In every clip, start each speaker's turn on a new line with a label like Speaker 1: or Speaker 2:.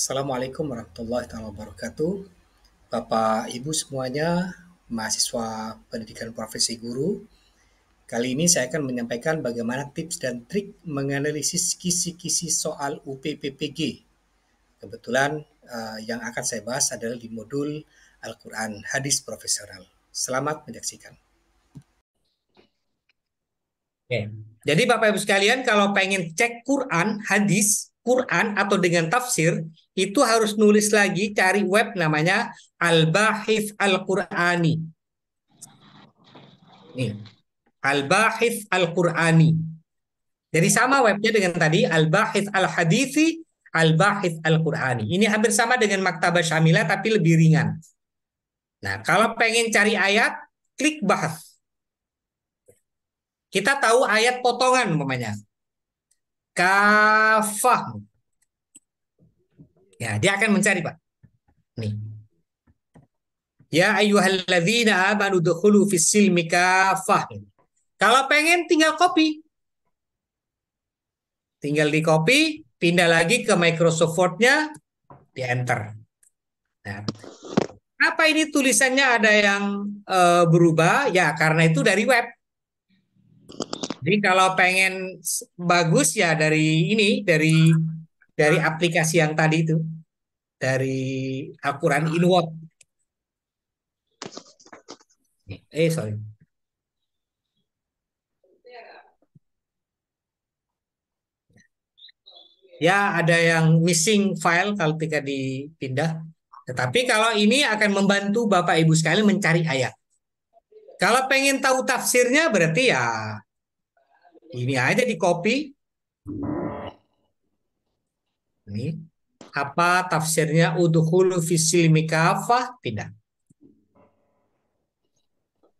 Speaker 1: Assalamualaikum warahmatullahi wabarakatuh. Bapak, Ibu semuanya, mahasiswa pendidikan profesi guru. Kali ini saya akan menyampaikan bagaimana tips dan trik menganalisis kisi-kisi soal UPPPG. Kebetulan yang akan saya bahas adalah di modul Al-Quran Hadis Profesional. Selamat menyaksikan. Oke. Jadi Bapak Ibu sekalian, kalau pengen cek Quran, hadis, Quran atau dengan tafsir, itu harus nulis lagi, cari web namanya Al-Bahith Al-Qurani. Nih, Al-Bahith Al-Qurani. Jadi sama webnya dengan tadi, Al-Bahith Al-Hadithi, Al-Bahith Al-Qurani. Ini hampir sama dengan Maktabah Syamilah, tapi lebih ringan. Nah, kalau pengen cari ayat, klik bahas. Kita tahu ayat potongan umpamanya. Kafah. Ya, dia akan mencari, Pak. Nih. Ya ayyuhalladzina amanu dukhulu fis silmi kafah. Kalau pengen tinggal copy. Tinggal di copy, pindah lagi ke Microsoft Word-nya, di enter. Nah, apa ini tulisannya ada yang berubah? Ya, karena itu dari web. Jadi kalau pengen bagus ya dari ini, dari aplikasi yang tadi itu, dari Al-Quran Inward. Sorry. Ya, ada yang missing file kalau ketika dipindah. Tetapi kalau ini akan membantu Bapak Ibu sekalian mencari ayat. Kalau pengen tahu tafsirnya berarti ya ini aja di copy. Ini apa tafsirnya udhulu fisil mikafah? Pindah.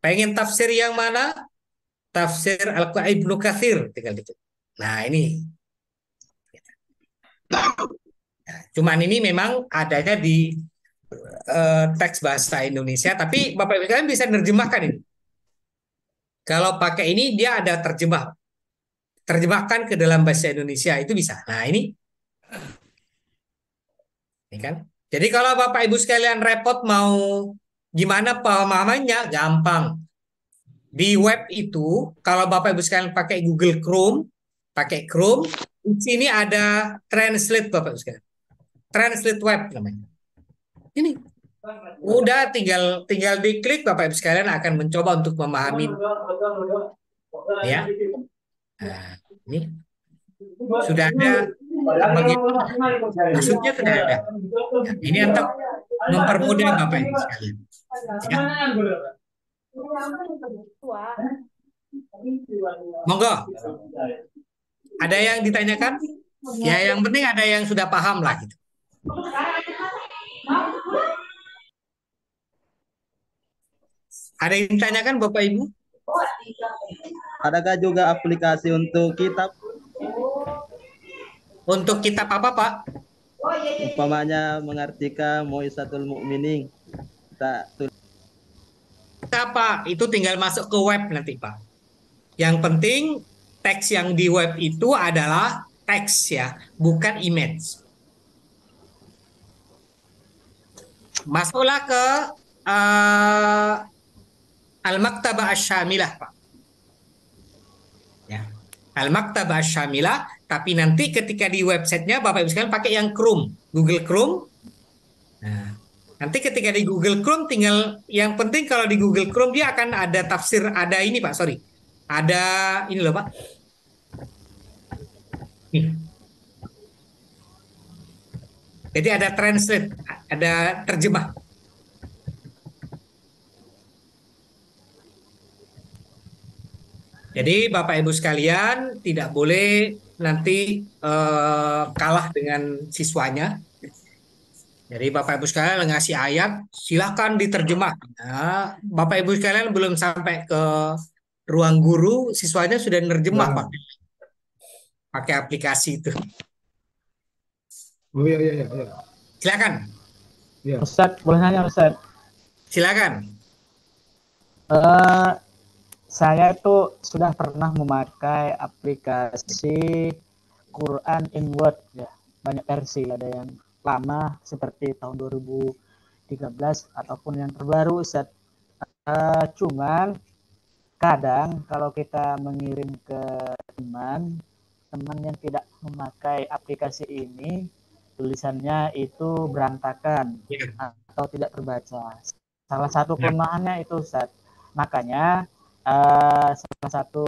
Speaker 1: Pengen tafsir yang mana? Tafsir Al-Qur'an Ibnu Katsir, tinggal gitu. Nah, ini. Nah, cuman ini memang adanya di teks bahasa Indonesia, tapi Bapak Ibu kalian bisa menerjemahkan ini. Kalau pakai ini dia ada terjemahkan ke dalam bahasa Indonesia itu bisa. Nah, ini kan. Jadi kalau Bapak Ibu sekalian repot mau gimana pemahamannya, gampang. Di web itu, kalau Bapak Ibu sekalian pakai Google Chrome, di sini ada translate Bapak Ibu sekalian. Translate web namanya. Ini. Udah tinggal diklik, Bapak Ibu sekalian akan mencoba untuk memahami. Ya. Nah, ini sudah ada bagaimana maksudnya sudah ada. Ya, ini untuk mempermudah Bapak Ibu sekalian. Ya. Monggo. Ada yang ditanyakan? Ya, yang penting ada yang sudah paham lah gitu. Ada yang ditanyakan Bapak Ibu?
Speaker 2: Adakah juga aplikasi untuk kitab?
Speaker 1: Untuk kitab apa, Pak?
Speaker 2: Umpamanya mengartikan Mu'izatul Mukminin.
Speaker 1: Apa? Itu tinggal masuk ke web nanti, Pak. Yang penting teks yang di web itu adalah teks ya, bukan image. Masuklah ke Al-Maktabah Asy-Syamilah, Pak. Ya. Al-Maktabah Asy-Syamilah, tapi nanti ketika di websitenya Bapak Ibu sekalian pakai yang Chrome, Google Chrome. Nah, nanti ketika di Google Chrome tinggal yang penting kalau di Google Chrome dia akan ada tafsir, ada ini Pak, sorry. Ada ini loh Pak. Nih. Jadi ada translate, ada terjemah. Jadi Bapak Ibu sekalian tidak boleh nanti kalah dengan siswanya. Jadi Bapak Ibu sekalian ngasih ayat, silahkan diterjemah. Nah, Bapak Ibu sekalian belum sampai ke ruang guru, siswanya sudah nerjemah pakai aplikasi itu.
Speaker 3: Oh iya.
Speaker 1: Silakan.
Speaker 3: Ya.
Speaker 4: Ustadz, boleh nanya Ustadz?
Speaker 1: Silakan.
Speaker 4: Saya itu sudah pernah memakai aplikasi Quran in Word ya, banyak versi, ada yang lama seperti tahun 2013 ataupun yang terbaru Ustaz. Cuman kadang kalau kita mengirim ke teman yang tidak memakai aplikasi ini, tulisannya itu berantakan
Speaker 1: Ya.
Speaker 4: atau tidak terbaca. Salah satu
Speaker 1: Nah,
Speaker 4: kelemahannya itu Ustaz. Makanya salah satu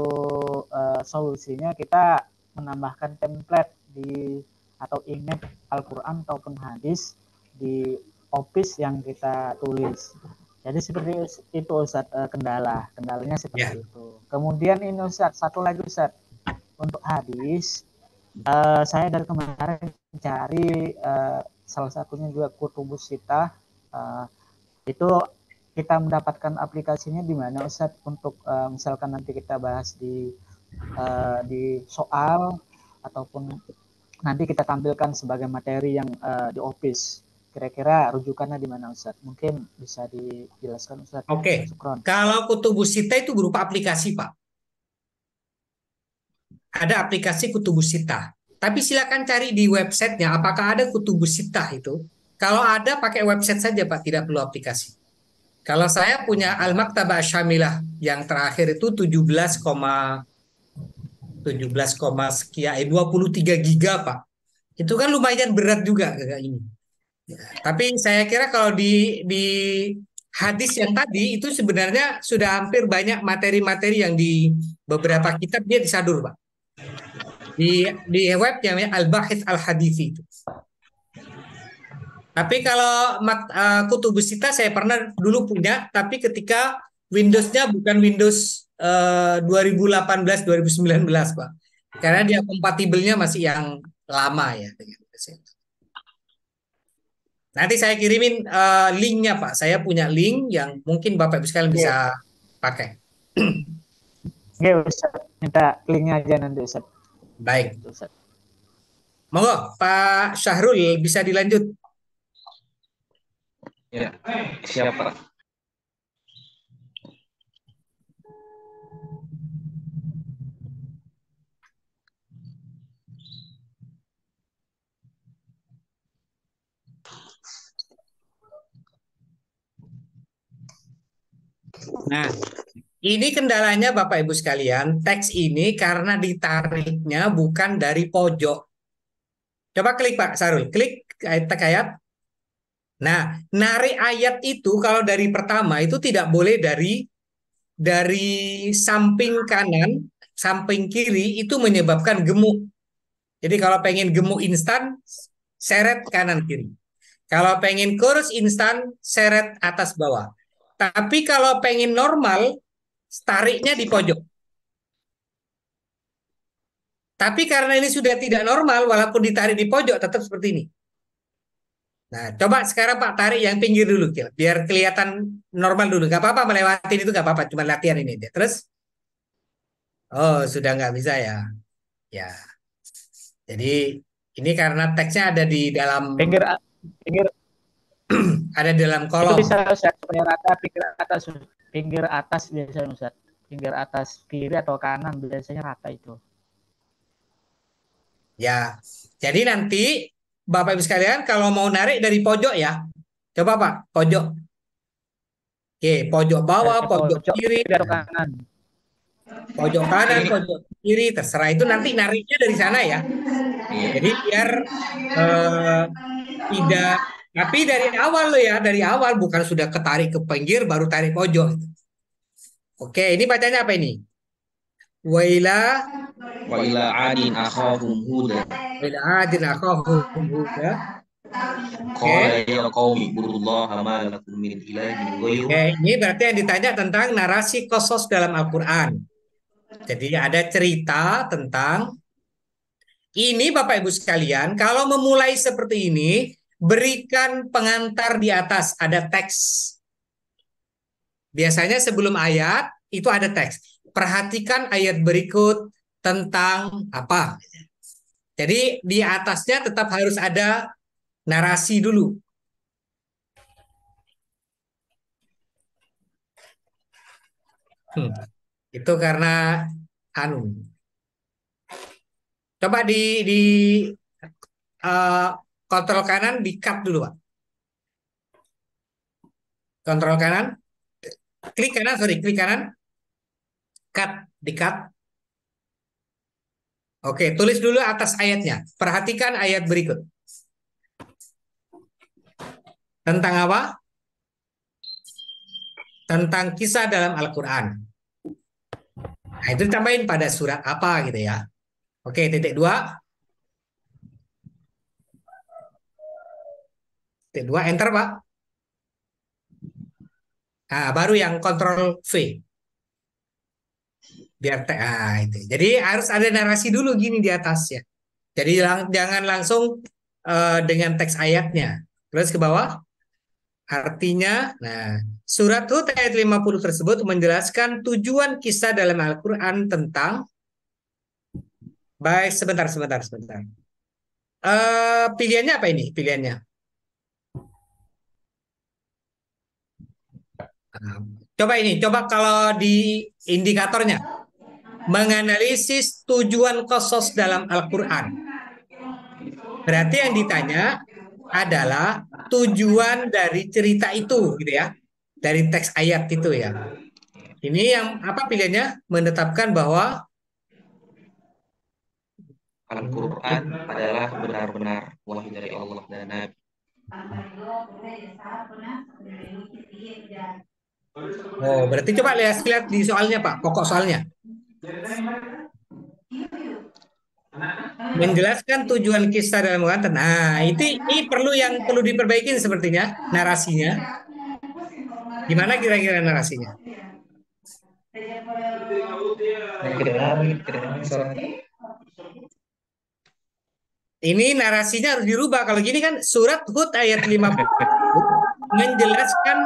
Speaker 4: solusinya kita menambahkan template di atau image Al-Quran ataupun hadis di office yang kita tulis. Jadi seperti itu Ustaz, kendalanya
Speaker 1: ya.
Speaker 4: seperti itu. Kemudian ini Ustaz, satu lagi Ustaz, untuk hadis saya dari kemarin mencari salah satunya juga Kutubus Sitah, itu kita mendapatkan aplikasinya di mana Ustaz untuk misalkan nanti kita bahas di soal ataupun nanti kita tampilkan sebagai materi yang di office. Kira-kira rujukannya di mana Ustaz? Mungkin bisa dijelaskan Ustaz.
Speaker 1: Oke.
Speaker 4: Syukron.
Speaker 1: Kalau Kutubus Sita itu berupa aplikasi, Pak. Ada aplikasi Kutubus Sita. Tapi silakan cari di websitenya apakah ada Kutubus Sita itu. Kalau ada pakai website saja, Pak, tidak perlu aplikasi. Kalau saya punya Al-Maktabah Syamilah yang terakhir itu 17, sekian 23 giga, Pak. Itu kan lumayan berat juga kayak ini. Tapi saya kira kalau di hadis yang tadi itu sebenarnya sudah hampir banyak materi-materi yang di beberapa kitab dia disadur, Pak. Di web yang namanya Al-Bahith Al-Hadithi itu. Tapi kalau Kutubus Sita saya pernah dulu punya, tapi ketika Windows-nya bukan Windows 2018 2019, Pak. Karena dia kompatibelnya masih yang lama ya dengan Nanti saya kirimin linknya, Pak. Saya punya link yang mungkin Bapak Ibu sekalian
Speaker 4: Oke,
Speaker 1: bisa pakai.
Speaker 4: Oke Ustaz, minta linknya aja nanti Ustaz.
Speaker 1: Baik.
Speaker 4: Ustaz.
Speaker 1: Monggo, Pak Syahrul bisa dilanjut.
Speaker 5: Ya, siapa?
Speaker 1: Nah, ini kendalanya Bapak Ibu sekalian, teks ini karena ditariknya bukan dari pojok. Coba klik Pak Sarul, klik ayat. Nah, narik ayat itu kalau dari pertama itu tidak boleh dari samping kanan, samping kiri itu menyebabkan gemuk. Jadi kalau pengen gemuk instan, seret kanan kiri. Kalau pengen kurus instan, seret atas bawah. Tapi kalau pengen normal, tariknya di pojok. Tapi karena ini sudah tidak normal, walaupun ditarik di pojok, tetap seperti ini. Nah, coba sekarang Pak tarik yang pinggir dulu, biar kelihatan normal dulu. Gak apa-apa melewatin itu, gak apa-apa, cuma latihan ini dia. Terus, oh sudah nggak bisa ya. Ya, jadi ini karena teksnya ada di dalam
Speaker 4: Pinggir
Speaker 1: ada di dalam
Speaker 4: itu
Speaker 1: kolom.
Speaker 4: bisa Ustaz, supaya rata pinggir atas biasanya Ustaz. Pinggir atas kiri atau kanan biasanya rata itu.
Speaker 1: Ya, jadi nanti Bapak Ibu sekalian kalau mau narik dari pojok ya, coba Pak, pojok. Oke, pojok bawah,
Speaker 4: Dari
Speaker 1: pojok
Speaker 4: pojok
Speaker 1: kiri,
Speaker 4: kiri atau kanan.
Speaker 1: pojok kanan, pojok kiri, terserah itu nanti nariknya dari sana ya.
Speaker 5: Iya.
Speaker 1: Jadi biar eh, tidak, tapi dari awal loh ya, dari awal bukan sudah ketarik ke pinggir baru tarik pojok. Oke, ini bacanya apa ini? Waila
Speaker 5: Wa ila adin akhahum huda.
Speaker 1: waila adin akhahum huda.
Speaker 5: Qala
Speaker 1: Oke.
Speaker 5: ya qaumi ibudullaha ma lakum min ilahin ghairuh.
Speaker 1: Oke, ini berarti yang ditanya tentang narasi kosos dalam Al-Quran. Jadi ada cerita tentang ini Bapak Ibu sekalian, kalau memulai seperti ini, berikan pengantar di atas, ada teks. Biasanya sebelum ayat, itu ada teks. Perhatikan ayat berikut tentang apa. Jadi di atasnya tetap harus ada narasi dulu. Itu karena anu. Coba di uh, kontrol kanan di-cut dulu, Pak. Kontrol kanan, klik kanan, cut, di-cut. Oke, tulis dulu atas ayatnya. Perhatikan ayat berikut. Tentang apa? Tentang kisah dalam Al-Quran. Nah, itu ditambahin pada surat apa gitu ya. Oke, titik dua. Titik dua, enter, Pak. Nah, baru yang kontrol V. Biar itu. Jadi harus ada narasi dulu gini di atas ya. Jadi jangan langsung dengan teks ayatnya. Terus ke bawah. Artinya, nah, surat Hud ayat 50 tersebut menjelaskan tujuan kisah dalam Al-Quran tentang, baik, sebentar. Pilihannya apa ini? Pilihannya. Nah, coba kalau di indikatornya, menganalisis tujuan khusus dalam Al-Quran. Berarti yang ditanya adalah tujuan dari cerita itu, gitu ya, dari teks ayat itu ya. Ini yang apa pilihannya? Menetapkan bahwa
Speaker 5: Al-Quran adalah benar-benar wahyu dari Allah dan Nabi.
Speaker 1: Oh, berarti coba lihat di soalnya, Pak, pokok soalnya. Menjelaskan tujuan kisah dalam Al-Quran. Nah, ini perlu diperbaiki sepertinya narasinya. Gimana kira-kira narasinya? Ini narasinya harus dirubah. Kalau gini kan surat Hud ayat 50 menjelaskan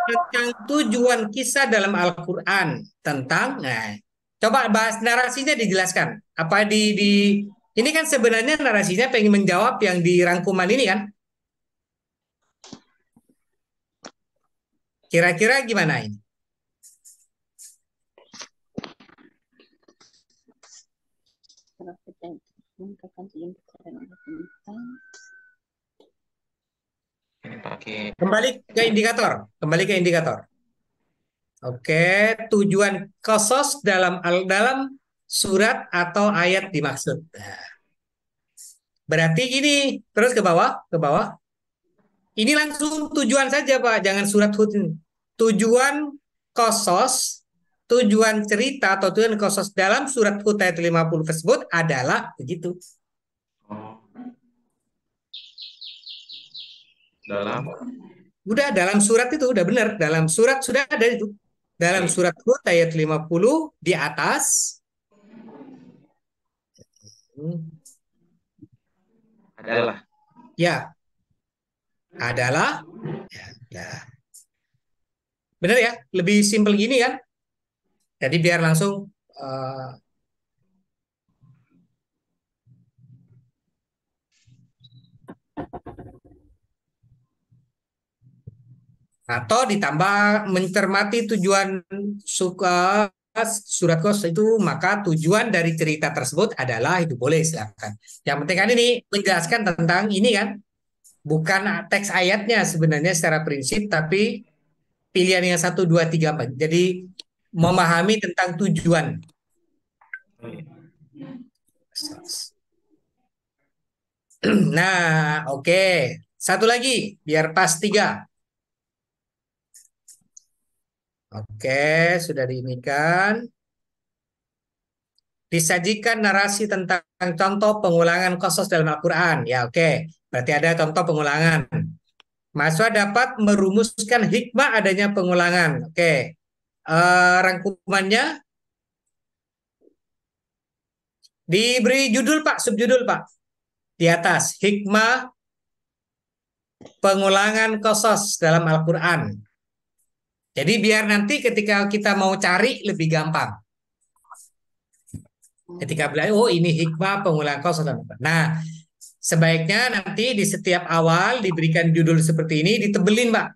Speaker 1: tentang tujuan kisah dalam Al-Quran tentang, nah, coba bahas narasinya dijelaskan. Apa ini kan sebenarnya narasinya pengen menjawab yang di rangkuman ini kan? Kira-kira gimana ini? Kembali ke indikator. Oke, tujuan khusus dalam surat atau ayat dimaksud. Nah, berarti gini, terus ke bawah. Ini langsung tujuan saja, Pak, jangan surat Hud ini. Tujuan khusus, tujuan cerita atau tujuan khusus dalam surat Hud ayat 50 tersebut adalah begitu. Dalam surat itu udah benar, dalam surat sudah ada itu. Dalam surat Hud ayat 50 di atas adalah ya. Benar ya, lebih simpel gini kan. Jadi biar langsung atau ditambah mencermati tujuan surat khusus itu, maka tujuan dari cerita tersebut adalah itu, boleh, silakan. Yang penting kan ini menjelaskan tentang ini kan, bukan teks ayatnya sebenarnya secara prinsip, tapi pilihan yang 1, 2, 3, 4. Jadi memahami tentang tujuan. Nah, oke. Satu lagi, biar pas 3. Oke, sudah diinikan. Disajikan narasi tentang contoh pengulangan khusus dalam Al-Quran. Ya, oke. Berarti ada contoh pengulangan. Mahasiswa dapat merumuskan hikmah adanya pengulangan. Oke. Rangkumannya diberi judul, Pak, subjudul, Pak. Di atas, hikmah pengulangan khusus dalam Al-Quran. Jadi biar nanti ketika kita mau cari lebih gampang. Ketika belajar, oh ini hikmah pengulangan khusus. Nah, sebaiknya nanti di setiap awal diberikan judul seperti ini, ditebelin, Pak.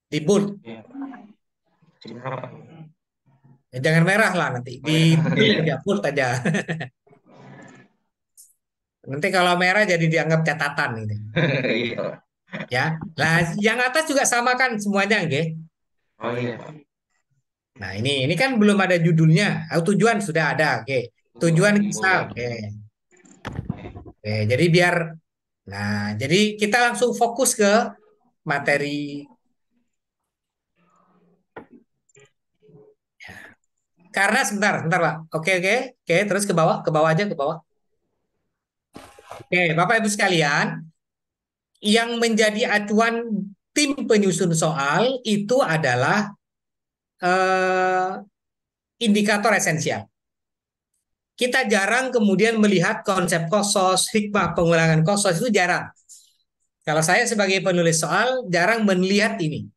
Speaker 1: Di bold. Ya, jangan merah lah nanti. Di bold aja. Nanti kalau merah jadi dianggap catatan gitu.
Speaker 5: Iya.
Speaker 1: Ya. Nah, yang atas juga sama kan semuanya, nggih.
Speaker 5: Oh iya, Pak.
Speaker 1: Nah, ini kan belum ada judulnya. Tujuan sudah ada, oke. Tujuan kisah,
Speaker 5: Boleh.
Speaker 1: oke. Oke, jadi biar jadi kita langsung fokus ke materi. Karena sebentar, sebentar, Pak. Oke, oke. Oke, terus ke bawah aja, ke bawah. Oke, Bapak Ibu sekalian, yang menjadi acuan tim penyusun soal itu adalah eh, indikator esensial. Kita jarang kemudian melihat konsep kosos, hikmah pengulangan kosos itu jarang. Kalau saya sebagai penulis soal jarang melihat ini.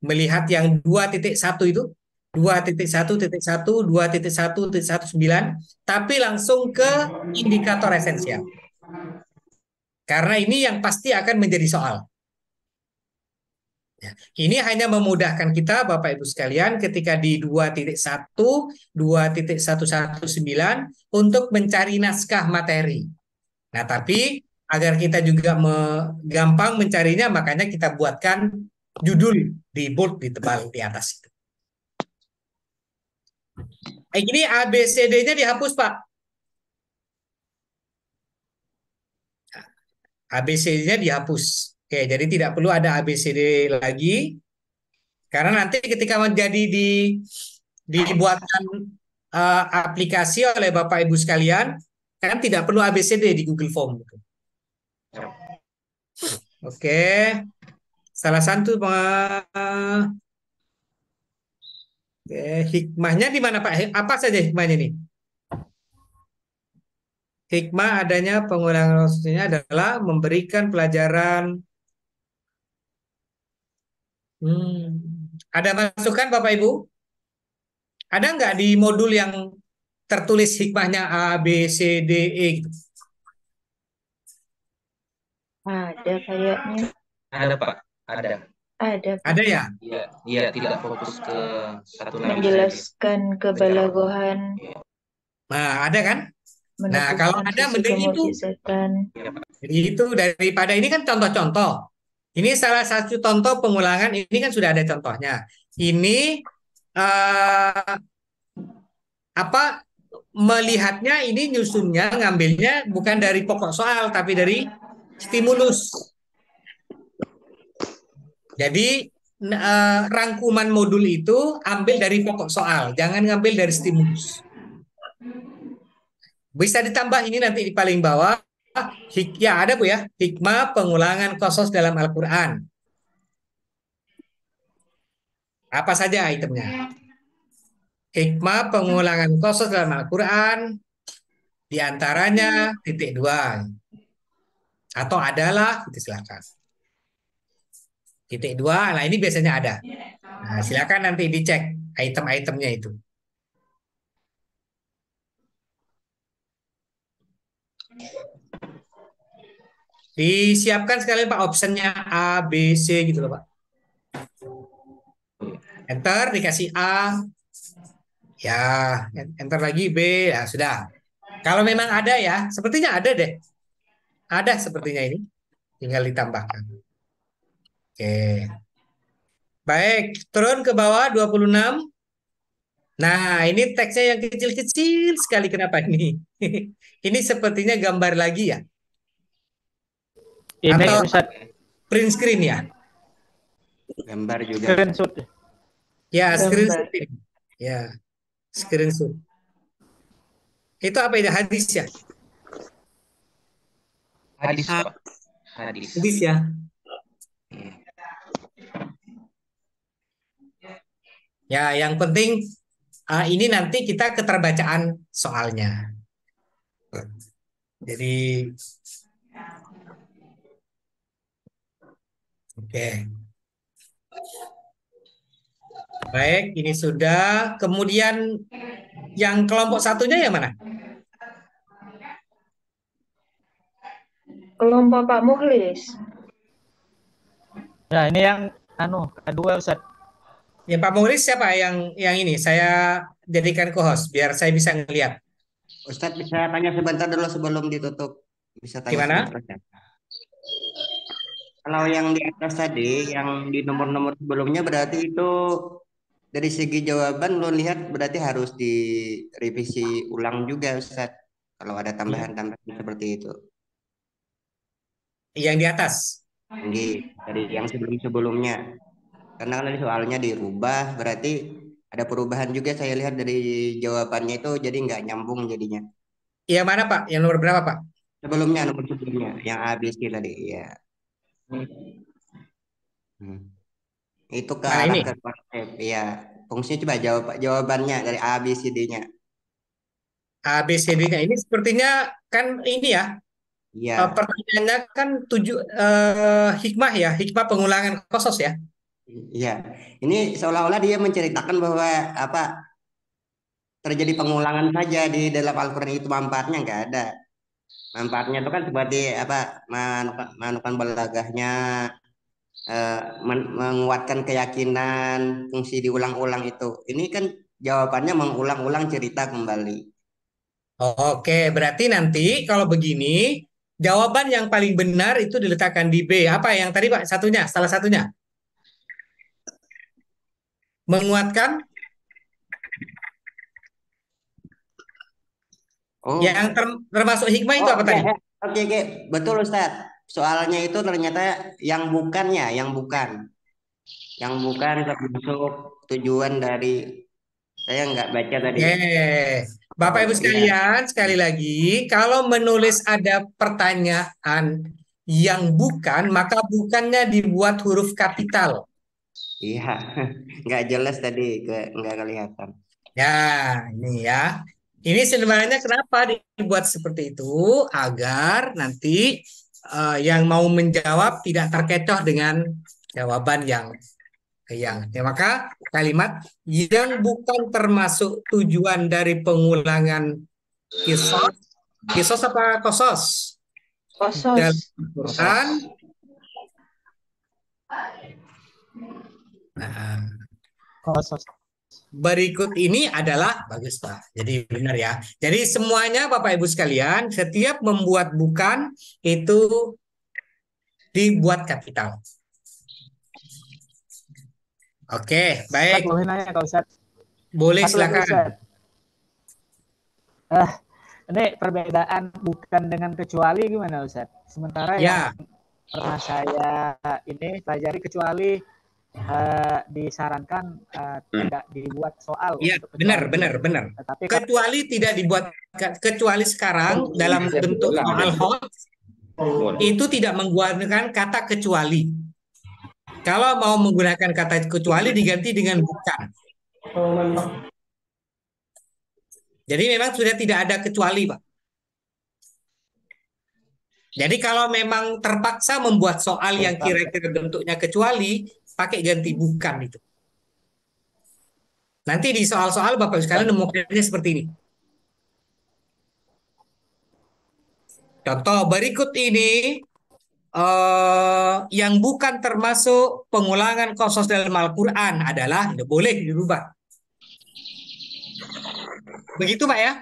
Speaker 1: Melihat yang 2.1 itu, 2.1.1, 2.1.19, tapi langsung ke indikator esensial. Karena ini yang pasti akan menjadi soal. Ya, ini hanya memudahkan kita Bapak Ibu sekalian ketika di 2.1, 2.119 untuk mencari naskah materi. Nah, tapi agar kita juga gampang mencarinya, makanya kita buatkan judul di bold, di tebal di atas itu. Ini ABCD-nya dihapus, Pak. ABCD-nya dihapus. Oke, jadi tidak perlu ada ABCD lagi. Karena nanti ketika menjadi dibuatkan aplikasi oleh Bapak Ibu sekalian, kan tidak perlu ABCD di Google Form. Oke, salah satu hikmahnya di mana, Pak? Apa saja hikmahnya nih? Hikmah adanya pengulangan kasusnya adalah memberikan pelajaran. Ada masukan Bapak Ibu? Ada nggak di modul yang tertulis hikmahnya A, B, C, D, E gitu?
Speaker 6: Ada kayaknya.
Speaker 5: Ada, Pak. Ada.
Speaker 6: Ada, Pak.
Speaker 1: Ada ya?
Speaker 5: Iya, iya, tidak fokus ke satu nama saja.
Speaker 6: Menjelaskan kebalagohan,
Speaker 1: Nah, ada kan? Nah, kalau
Speaker 6: menentukan
Speaker 1: ada
Speaker 6: sisi
Speaker 1: mending itu.
Speaker 6: kemukjizatan.
Speaker 1: Jadi itu daripada ini kan contoh-contoh. Ini salah satu contoh pengulangan. Ini kan sudah ada contohnya. Ini apa melihatnya ini nyusunnya ngambilnya bukan dari pokok soal tapi dari stimulus. Jadi rangkuman modul itu ambil dari pokok soal, jangan ngambil dari stimulus. Bisa ditambah ini nanti di paling bawah. Ya ada Bu ya, hikmah pengulangan kosos dalam Al-Quran. Apa saja itemnya? Hikmah pengulangan kosos dalam Al-Quran, diantaranya titik 2. Atau adalah, gitu silakan. Titik 2, nah ini biasanya ada. Nah, silakan nanti dicek item-itemnya itu. Disiapkan sekali Pak optionnya A, B, C gitu loh Pak. Enter, dikasih A. Ya, enter lagi B, ya sudah. Kalau memang ada ya, sepertinya ada deh. Ada sepertinya ini. Tinggal ditambahkan. Oke. Baik, turun ke bawah 26. Nah, ini teksnya yang kecil-kecil sekali. Kenapa ini? Ini sepertinya gambar lagi ya?
Speaker 4: Ini
Speaker 1: Atau
Speaker 4: Ustaz,
Speaker 1: print screen ya?
Speaker 7: Gambar juga.
Speaker 4: screenshot.
Speaker 1: Ya,
Speaker 6: Gambar.
Speaker 1: screenshot. Ya, screenshot. Itu apa ini? Hadis ya?
Speaker 5: Hadis, Pak. Hadis.
Speaker 1: Hadis ya? Ya, yang penting ini nanti kita keterbacaan soalnya. Jadi, oke. Baik, ini sudah. Kemudian yang kelompok satunya yang mana?
Speaker 6: Kelompok Pak Mukhlis.
Speaker 4: Nah, ini yang kedua Ustaz.
Speaker 1: Ya Pak Mukhlis siapa yang ini? Saya jadikan co-host biar saya bisa ngelihat.
Speaker 7: Ustadz bisa tanya sebentar dulu sebelum ditutup. Bisa tanya
Speaker 1: Gimana?
Speaker 7: sebentar ya. Kalau yang di atas tadi, yang di nomor-nomor sebelumnya berarti itu dari segi jawaban lo lihat berarti harus direvisi ulang juga Ustaz. Kalau ada tambahan-tambahan seperti itu.
Speaker 1: Yang di atas.
Speaker 7: Tinggi dari yang sebelum-sebelumnya. Karena kan tadi soalnya dirubah, berarti ada perubahan juga saya lihat dari jawabannya itu jadi nggak nyambung jadinya.
Speaker 1: Yang mana Pak? Yang nomor berapa Pak?
Speaker 7: Sebelumnya, nomor sebelumnya, yang ABC tadi, ya. Hmm. Itu ke
Speaker 1: Mana
Speaker 7: arah
Speaker 1: ini?
Speaker 7: ke konsep, ya. Fungsinya coba jawabannya dari A, B, C, D-nya.
Speaker 1: A, B, C, D-nya. Ini sepertinya kan ini ya,
Speaker 7: Iya,
Speaker 1: pertanyaannya kan hikmah ya, hikmah pengulangan kosos ya.
Speaker 7: iya. Ini seolah-olah dia menceritakan bahwa apa terjadi pengulangan saja di dalam Al-Quran itu manfaatnya nggak ada. Manfaatnya itu kan seperti apa manukan balagahnya, menguatkan keyakinan, fungsi diulang-ulang itu. Ini kan jawabannya mengulang-ulang cerita kembali.
Speaker 1: Oke, berarti nanti kalau begini, jawaban yang paling benar itu diletakkan di B. Apa yang tadi Pak? Satunya, salah satunya. Menguatkan yang
Speaker 7: Oh,
Speaker 1: termasuk hikmah itu
Speaker 7: oh,
Speaker 1: apa
Speaker 7: ya,
Speaker 1: tadi?
Speaker 7: ya. Oke, oke, betul Ustaz. Soalnya itu ternyata yang bukannya, yang bukan termasuk tujuan dari saya nggak baca tadi.
Speaker 1: Oke, Bapak
Speaker 7: Oh,
Speaker 1: Ibu
Speaker 7: iya,
Speaker 1: sekalian, sekali lagi, kalau menulis ada pertanyaan yang bukan, maka bukannya dibuat huruf kapital.
Speaker 7: iya, nggak jelas tadi, nggak kelihatan.
Speaker 1: Ya, ini ya. Ini sebenarnya kenapa dibuat seperti itu? Agar nanti yang mau menjawab tidak terkecoh dengan jawaban yang ya maka kalimat yang bukan termasuk tujuan dari pengulangan kisos, kisos apa kosos dalam
Speaker 6: Kosos.
Speaker 1: Al-Quran. Nah,
Speaker 4: Kosos.
Speaker 1: berikut ini adalah bagus Pak. Jadi benar ya. Jadi semuanya Bapak Ibu sekalian, setiap membuat bukan itu dibuat kapital. Oke,
Speaker 4: Ustaz,
Speaker 1: baik.
Speaker 4: boleh nanya Kak Ustaz?
Speaker 1: Boleh
Speaker 4: Satu lagi
Speaker 1: silakan.
Speaker 4: Ustaz. Ini perbedaan bukan dengan kecuali gimana Ustaz? Sementara yang
Speaker 1: Ya,
Speaker 4: pernah saya ini pelajari kecuali disarankan tidak dibuat soal
Speaker 1: ya,
Speaker 4: untuk
Speaker 1: benar,
Speaker 4: kecuali.
Speaker 1: benar, benar.
Speaker 4: Tetapi
Speaker 1: Kecuali tidak dibuat kecuali sekarang dalam bentuk soal hot itu tidak menggunakan kata kecuali. Kalau mau menggunakan kata kecuali diganti dengan bukan. Jadi memang sudah tidak ada kecuali, Pak. Jadi kalau memang terpaksa membuat soal yang kira-kira bentuknya kecuali, pakai ganti bukan itu. Nanti di soal-soal Bapak sekalian nemukannya seperti ini. Contoh berikut ini yang bukan termasuk pengulangan kosos dalam Al-Quran adalah boleh dirubah. Begitu Pak ya?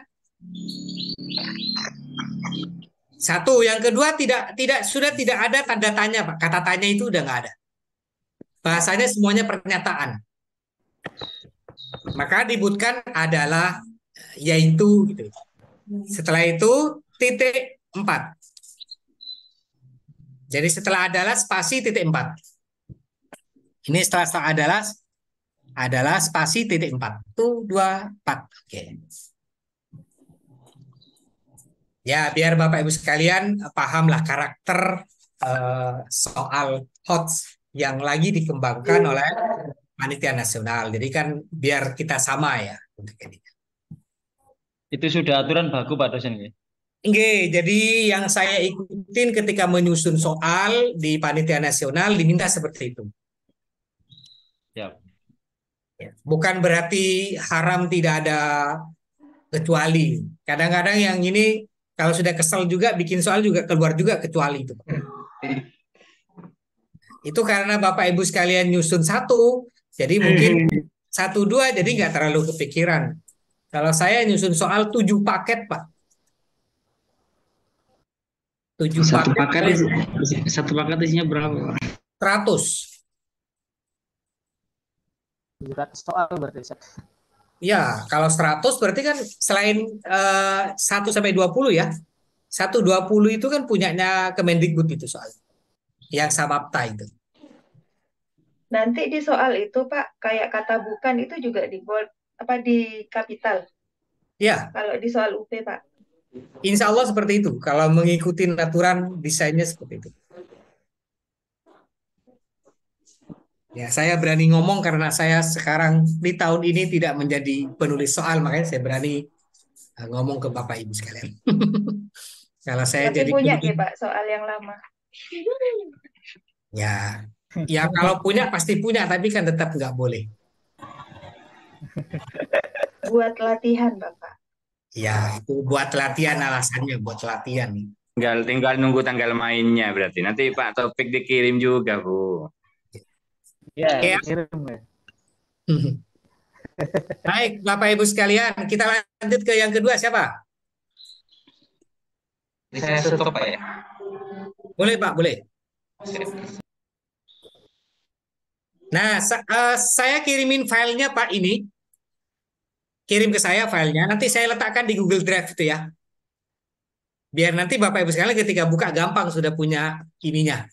Speaker 1: Satu, yang kedua sudah tidak ada tanda tanya Pak. Kata tanya itu udah nggak ada. Bahasanya semuanya pernyataan. Maka disebutkan adalah yaitu gitu. Setelah itu titik 4. Jadi setelah adalah spasi titik 4. Ini setelah adalah spasi titik 4. 1, 2, 4. Oke. Ya, biar Bapak Ibu sekalian pahamlah karakter soal HOTS yang lagi dikembangkan oleh Panitia Nasional. Jadi kan biar kita sama ya untuk ini.
Speaker 8: Itu sudah aturan baku Pak dosen ya?
Speaker 1: Oke, jadi yang saya ikutin ketika menyusun soal di Panitia Nasional diminta seperti itu.
Speaker 8: Ya.
Speaker 1: Bukan berarti haram tidak ada kecuali. Kadang-kadang yang ini kalau sudah kesel juga bikin soal juga keluar juga kecuali itu. Itu karena Bapak Ibu sekalian nyusun satu, jadi mungkin 1, 2 jadi nggak terlalu kepikiran. Kalau saya nyusun soal 7 paket Pak. 7
Speaker 9: Satu
Speaker 1: paket
Speaker 9: paket satu paket isinya berapa, Pak?
Speaker 1: 100.
Speaker 4: 700 soal berarti Ustaz.
Speaker 1: Ya, kalau 100 berarti kan selain 1 sampai 20 ya. 120 itu kan punyanya Kemendikbud itu soal. Yang Samapta itu.
Speaker 6: Nanti di soal itu Pak, kayak kata bukan itu juga di bold apa di kapital.
Speaker 1: Ya,
Speaker 6: Kalau di soal UP Pak.
Speaker 1: insya Allah seperti itu. Kalau mengikuti aturan desainnya seperti itu. Ya, saya berani ngomong karena saya sekarang di tahun ini tidak menjadi penulis soal, makanya saya berani ngomong ke Bapak Ibu sekalian. Kalau saya
Speaker 6: Tapi
Speaker 1: jadi
Speaker 6: punya
Speaker 1: penulis,
Speaker 6: ya Pak soal yang lama.
Speaker 1: ya, ya kalau punya pasti punya, tapi kan tetap nggak boleh.
Speaker 6: Buat latihan Bapak.
Speaker 1: Ya, itu buat latihan alasannya, buat latihan.
Speaker 10: Tinggal nunggu tanggal mainnya berarti. Nanti Pak Topik dikirim juga, Bu.
Speaker 4: Ya,
Speaker 1: Oke.
Speaker 4: kirim ya.
Speaker 1: Baik, Bapak Ibu sekalian, kita lanjut ke yang kedua siapa?
Speaker 5: Saya stop Pak ya.
Speaker 1: Boleh Pak, boleh. Nah, saya kirimin filenya Pak ini. Kirim ke saya filenya, nanti saya letakkan di Google Drive itu ya. Biar nanti Bapak Ibu sekalian ketika buka gampang sudah punya ininya.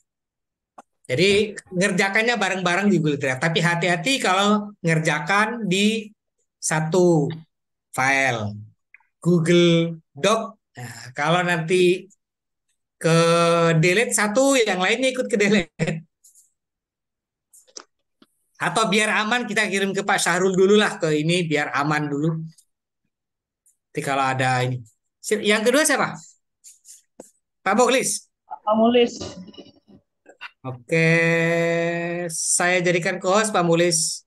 Speaker 1: Jadi ngerjakannya bareng-bareng di Google Drive. Tapi hati-hati kalau ngerjakan di satu file Google Doc. Nah, kalau nanti ke delete satu, yang lainnya ikut ke delete. Atau biar aman kita kirim ke Pak Syahrul dulu lah ke ini biar aman dulu. Nanti kalau ada ini. Yang kedua siapa? Pak Mukhlis.
Speaker 8: Pak Mulis.
Speaker 1: Oke, saya jadikan co-host Pak Mukhlis.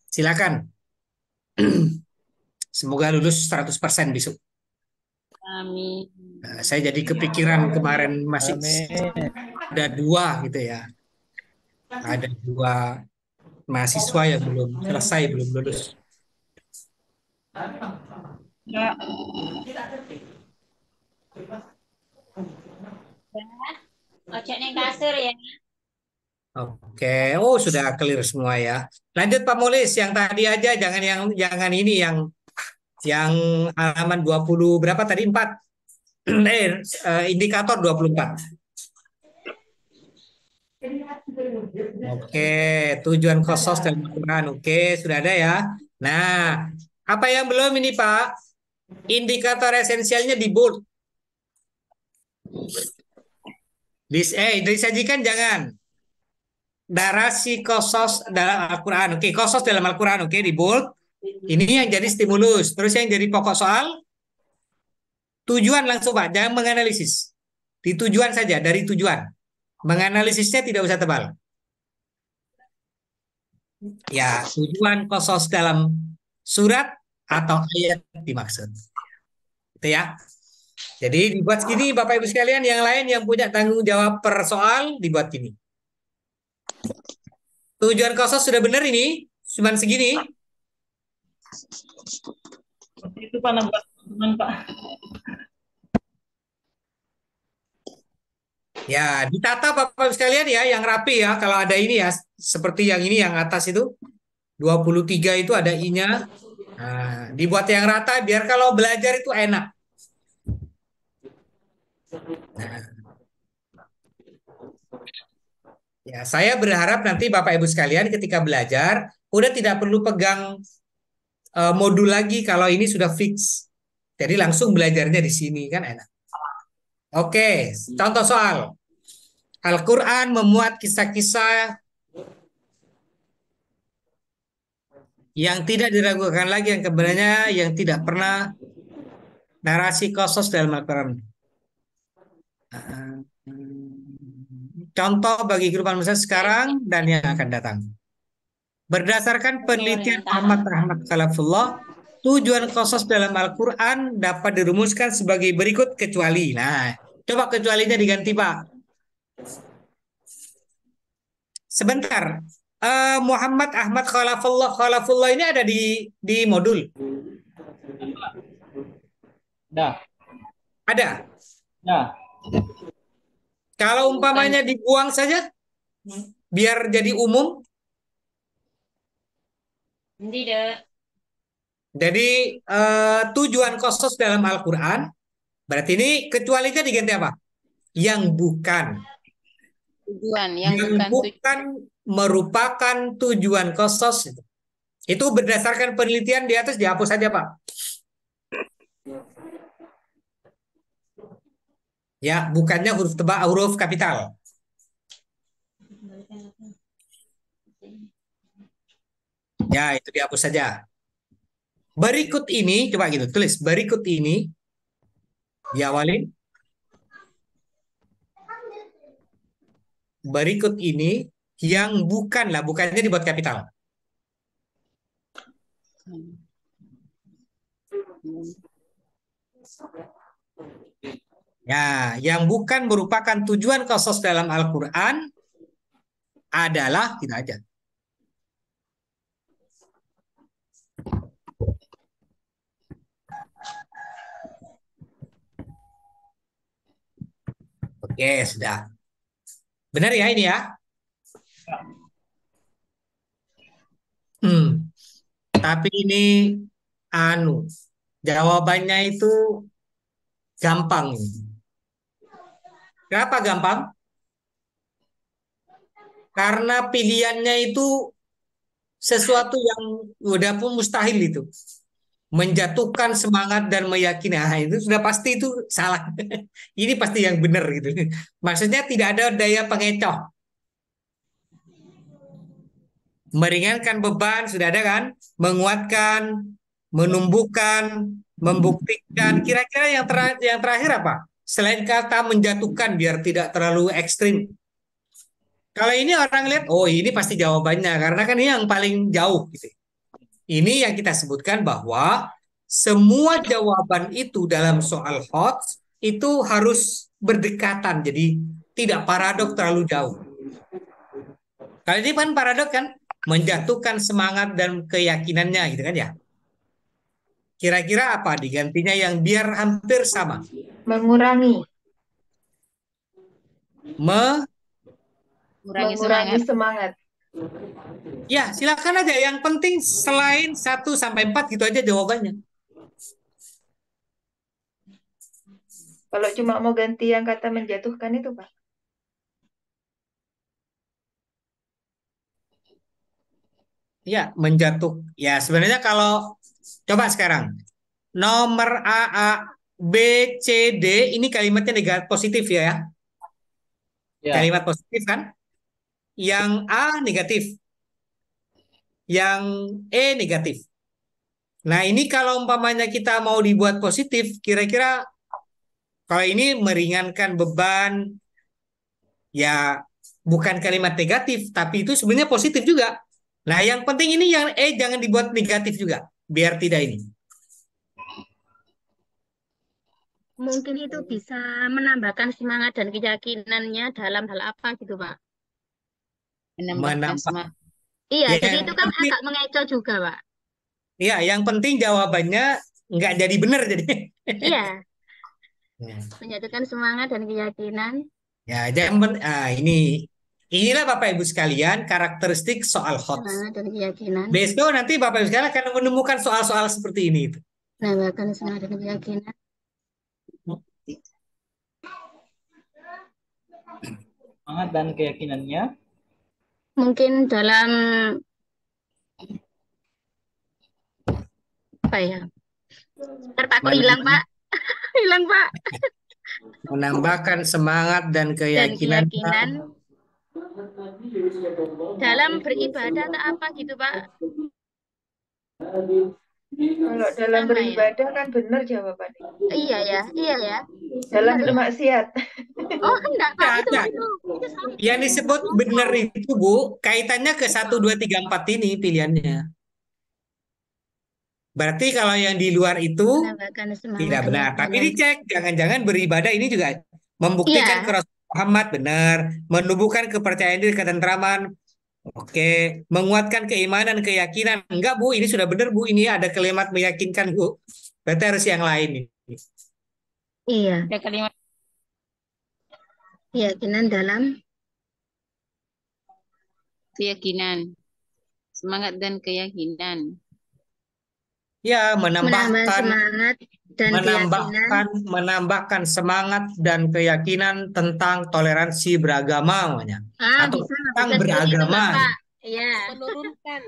Speaker 1: Silakan. Semoga lulus 100% besok.
Speaker 11: Amin.
Speaker 1: Nah, saya jadi kepikiran kemarin masih ada 2 gitu ya. Ada 2 mahasiswa yang belum selesai, belum lulus.
Speaker 11: Ya. Ojek neng kasur ya.
Speaker 1: Oke, oh sudah clear semua ya. Lanjut Pak Mulis, yang tadi aja jangan ini yang halaman 20 berapa tadi 4. Indikator 24. Oke, tujuan khusus dan Al-Quran. Oke, sudah ada ya. Nah, apa yang belum ini Pak? Indikator esensialnya di bold. Disajikan jangan. Narasi kosos dalam Al-Quran. Oke, kosos dalam Al-Quran. Oke, di bold. Ini yang jadi stimulus. Terus yang jadi pokok soal. Tujuan langsung Pak. Jangan menganalisis. Di tujuan saja. Dari tujuan. Menganalisisnya tidak usah tebal. Ya, tujuan kosos dalam surat atau ayat dimaksud. Itu ya. Jadi dibuat segini Bapak Ibu sekalian. Yang lain yang punya tanggung jawab per soal dibuat gini. Tujuan kosos sudah benar ini, cuman segini.
Speaker 8: Itu Pak nambah teman Pak.
Speaker 1: Ya, ditata Bapak Ibu sekalian ya, yang rapi ya. Kalau ada ini ya, seperti yang ini yang atas itu 23 itu ada I-nya. Nah, dibuat yang rata biar kalau belajar itu enak. Nah. Ya, saya berharap nanti Bapak Ibu sekalian ketika belajar udah tidak perlu pegang modul lagi kalau ini sudah fix. Jadi langsung belajarnya di sini kan enak. Oke, contoh soal. Al-Quran memuat kisah-kisah yang tidak diragukan lagi yang kebenarannya yang tidak pernah narasi khusus dalam Al-Quran. Contoh bagi kehidupan manusia sekarang dan yang akan datang. Berdasarkan penelitian Ahmad Khalafullah, tujuan khusus dalam Al-Quran dapat dirumuskan sebagai berikut kecuali. Nah, coba kecualinya diganti Pak. Sebentar, Muhammad Ahmad Khalafullah ini ada di modul.
Speaker 8: Dah.
Speaker 1: Ada.
Speaker 8: Dah.
Speaker 1: Kalau umpamanya dibuang saja, biar jadi umum.
Speaker 11: Tidak.
Speaker 1: Jadi tujuan khusus dalam Al-Quran, berarti ini kecualinya diganti apa? Yang bukan.
Speaker 11: Tujuan yang
Speaker 1: Yang
Speaker 11: bukan
Speaker 1: bukan merupakan tujuan khusus. Itu berdasarkan penelitian di atas dihapus saja, Pak. Ya, bukannya huruf tebal, huruf kapital. Ya, itu dihapus saja. Berikut ini, coba gitu, tulis. Berikut ini, diawalin. Berikut ini, yang bukan lah, bukannya dibuat kapital. Ya, yang bukan merupakan tujuan khusus dalam Al-Quran adalah, tidak aja. Oke, sudah. Benar ya ini ya? Tapi ini jawabannya itu gampang. Kenapa gampang? Karena pilihannya itu sesuatu yang udah pun mustahil itu. Menjatuhkan semangat dan meyakini. Nah, itu sudah pasti itu salah. Ini pasti yang benar gitu. Maksudnya tidak ada daya pengecoh. Meringankan beban sudah ada kan? Menguatkan, menumbuhkan, membuktikan. Kira-kira yang terakhir apa? Selain kata menjatuhkan biar tidak terlalu ekstrim. Kalau ini orang lihat, oh ini pasti jawabannya karena kan ini yang paling jauh gitu. Ini yang kita sebutkan bahwa semua jawaban itu dalam soal HOTS itu harus berdekatan, jadi tidak paradok terlalu jauh. Kalau ini kan paradok kan, menjatuhkan semangat dan keyakinannya gitu kan ya. Kira-kira apa digantinya yang biar hampir sama?
Speaker 6: Mengurangi.
Speaker 11: Mengurangi semangat.
Speaker 1: Ya, silakan aja. Yang penting selain 1 sampai 4 gitu aja jawabannya.
Speaker 6: Kalau cuma mau ganti yang kata menjatuhkan itu, Pak.
Speaker 1: Ya, menjatuh. Ya, sebenarnya kalau coba sekarang nomor A, B, C, D ini kalimatnya negatif positif ya. Kalimat positif kan? Yang A negatif. Yang E negatif. Nah, ini kalau umpamanya kita mau dibuat positif, kira-kira kalau ini meringankan beban, ya bukan kalimat negatif, tapi itu sebenarnya positif juga. Nah, yang penting ini yang E jangan dibuat negatif juga, biar tidak ini.
Speaker 11: Mungkin itu bisa menambahkan semangat dan keyakinannya dalam hal apa gitu, Pak? Menambahkan semangat. Iya,
Speaker 1: Ya,
Speaker 11: jadi itu kan agak mengecoh juga, Pak.
Speaker 1: Iya, yang penting jawabannya nggak jadi benar jadi.
Speaker 11: Iya.
Speaker 1: Ya.
Speaker 11: Menyatukan semangat dan keyakinan.
Speaker 1: Ya, inilah Bapak Ibu sekalian karakteristik soal HOTS.
Speaker 11: Semangat dan keyakinan.
Speaker 1: Besok nanti Bapak Ibu sekalian akan menemukan soal-soal seperti ini.
Speaker 11: Menambahkan semangat dan keyakinan.
Speaker 8: Semangat dan keyakinannya.
Speaker 11: Mungkin dalam apa ya? Ntar Pak kok hilang, Pak. Hilang, Pak.
Speaker 1: Menambahkan semangat dan keyakinan
Speaker 11: dalam beribadah atau apa gitu, Pak?
Speaker 6: Kalau dalam beribadah kan benar jawabannya.
Speaker 11: Iya ya.
Speaker 6: Dalam bermaksiat.
Speaker 11: Oh, enggak, Pak. Itu salah.
Speaker 1: Yang disebut benar itu, Bu, kaitannya ke 1, 2, 3, 4 ini pilihannya. Berarti kalau yang di luar itu tidak benar. Tapi dicek, jangan-jangan beribadah ini juga membuktikan ke Rasul Muhammad benar, menumbuhkan kepercayaan diri, ketentraman, oke, menguatkan keimanan, keyakinan. Enggak, Bu, ini sudah benar, Bu. Ini ada kalimat meyakinkan, Bu. Berarti harus yang lain.
Speaker 11: Iya,
Speaker 12: Ada kalimat
Speaker 11: keyakinan dalam
Speaker 12: keyakinan, semangat dan keyakinan.
Speaker 1: Ya,
Speaker 11: menambah semangat dan keyakinan.
Speaker 1: menambahkan semangat dan keyakinan tentang toleransi beragama namanya. Atau
Speaker 11: Bisa
Speaker 1: tentang
Speaker 11: seperti itu,
Speaker 1: beragama.
Speaker 11: Bapak. Iya.
Speaker 13: menurunkan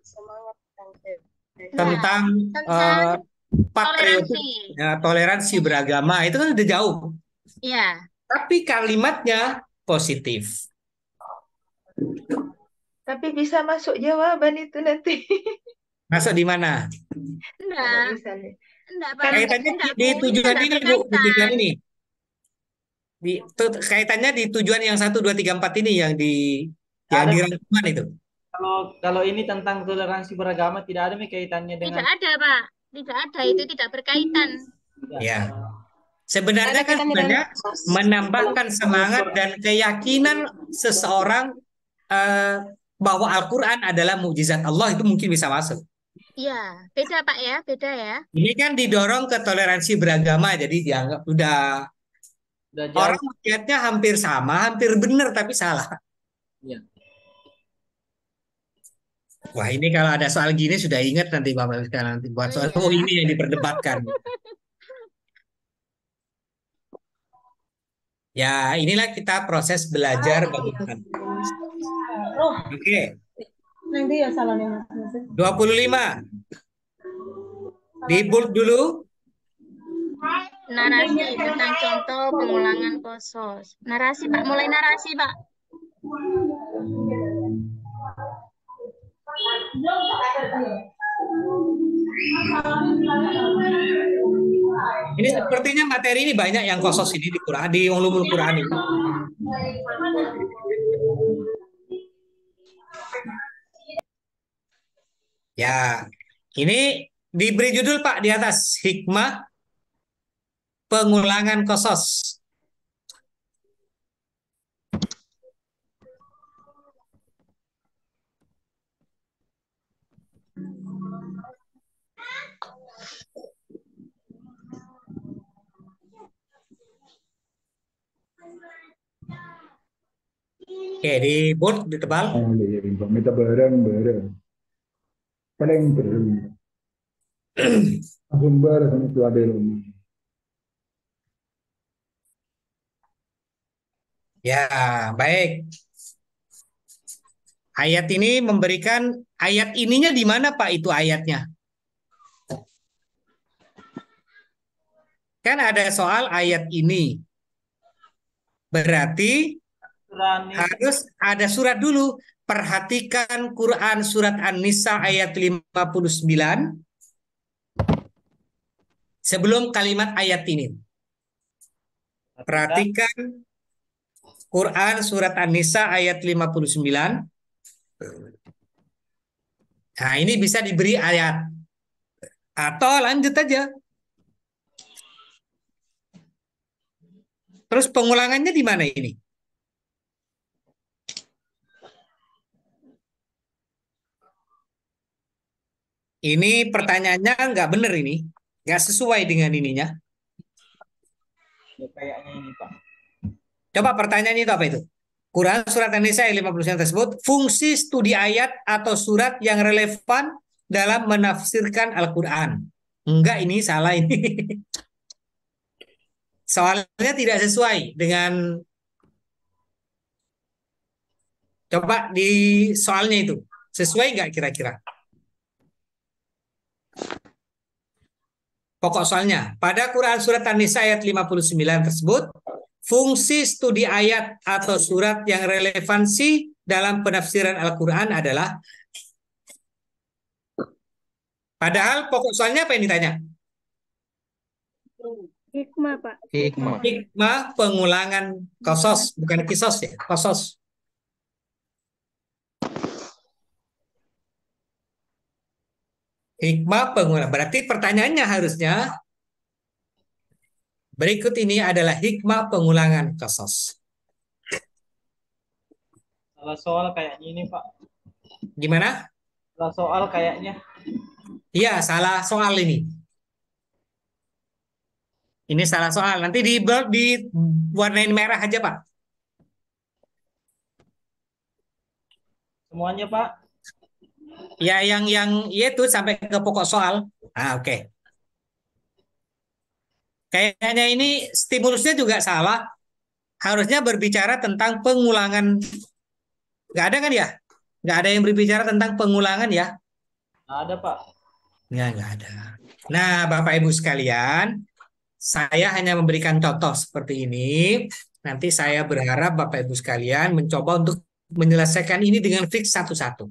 Speaker 13: semangat dan
Speaker 1: Tentang patriotik,
Speaker 11: toleransi.
Speaker 1: ya, toleransi beragama itu kan udah jauh.
Speaker 11: Iya.
Speaker 1: Tapi kalimatnya positif.
Speaker 6: Tapi bisa masuk jawaban itu nanti.
Speaker 1: Masuk di mana?
Speaker 11: Enggak. Enggak, Pak.
Speaker 1: Kaitannya di tujuan ini, Bu, di tujuan ini. Kaitannya di tujuan yang 1, 2, 3, 4 ini yang di rangkuman itu.
Speaker 8: Kalau ini tentang toleransi beragama tidak ada kaitannya dengan.
Speaker 11: Tidak ada, Pak. Tidak ada, itu tidak berkaitan.
Speaker 1: Ya. Sebenarnya kan menambahkan semangat dan keyakinan seseorang bahwa Al-Quran adalah mukjizat Allah itu mungkin bisa masuk.
Speaker 11: Iya, beda Pak ya, beda ya.
Speaker 1: Ini kan didorong ke toleransi beragama, jadi dianggap udah orang melihatnya hampir sama, hampir benar tapi salah.
Speaker 8: Ya.
Speaker 1: Wah, ini kalau ada soal gini sudah ingat nanti Bapak sekarang nanti buat soal ini yang diperdebatkan. Ya, inilah kita proses belajar bagaimana. Oke.
Speaker 13: Nanti ya salonnya
Speaker 1: 25. Di bold dulu.
Speaker 11: Narasi tentang contoh pengulangan kosos. Narasi Pak, mulai narasi Pak.
Speaker 1: Ini sepertinya materi ini banyak yang kosos ini di Quran, di Ulumul Quran ini. Ya, ini diberi judul Pak di atas, hikmah pengulangan kosos. Oke, di board ditebal.
Speaker 3: Minta bareng. Paling bareng. Langsung bareng itu ada
Speaker 1: Ya, baik. Ayat ini memberikan ayat ininya di mana Pak itu ayatnya? Kan ada soal ayat ini. Berarti harus ada surat dulu. Perhatikan Quran surat An-Nisa ayat 59 sebelum kalimat ayat ini. Perhatikan Quran surat An-Nisa ayat 59. Nah, ini bisa diberi ayat. Atau lanjut aja. Terus pengulangannya di mana ini? Ini pertanyaannya nggak benar ini. Nggak sesuai dengan ininya.
Speaker 8: Ya, kayaknya ini Pak.
Speaker 1: Coba pertanyaannya itu apa itu? Quran surat An-Nisa ayat 59 tersebut, fungsi studi ayat atau surat yang relevan dalam menafsirkan Al-Quran. Enggak, ini salah ini. Soalnya tidak sesuai dengan, coba di soalnya itu. Sesuai nggak kira-kira? Pokok soalnya, pada Quran surat An-Nisa ayat 59 tersebut, fungsi studi ayat atau surat yang relevansi dalam penafsiran Al-Quran adalah, padahal pokok soalnya apa yang ditanya?
Speaker 11: Hikmah Pak.
Speaker 1: Hikmah pengulangan kosos, bukan kisos ya, kosos. Hikmah pengulangan, berarti pertanyaannya harusnya berikut ini adalah hikmah pengulangan kosos.
Speaker 8: Salah soal kayaknya ini Pak.
Speaker 1: Gimana?
Speaker 8: Salah soal kayaknya.
Speaker 1: Iya, salah soal ini. Ini salah soal. Nanti diwarnain merah aja, Pak.
Speaker 2: Semuanya, Pak.
Speaker 1: Ya, yang ya itu sampai ke pokok soal. Oke. Kayaknya ini stimulusnya juga salah. Harusnya berbicara tentang pengulangan. Nggak ada kan ya? Nggak ada yang berbicara tentang pengulangan ya?
Speaker 2: Ada, Pak.
Speaker 1: Nggak ada. Nah, Bapak Ibu sekalian, saya hanya memberikan contoh seperti ini. Nanti saya berharap Bapak Ibu sekalian mencoba untuk menyelesaikan ini dengan fix satu-satu.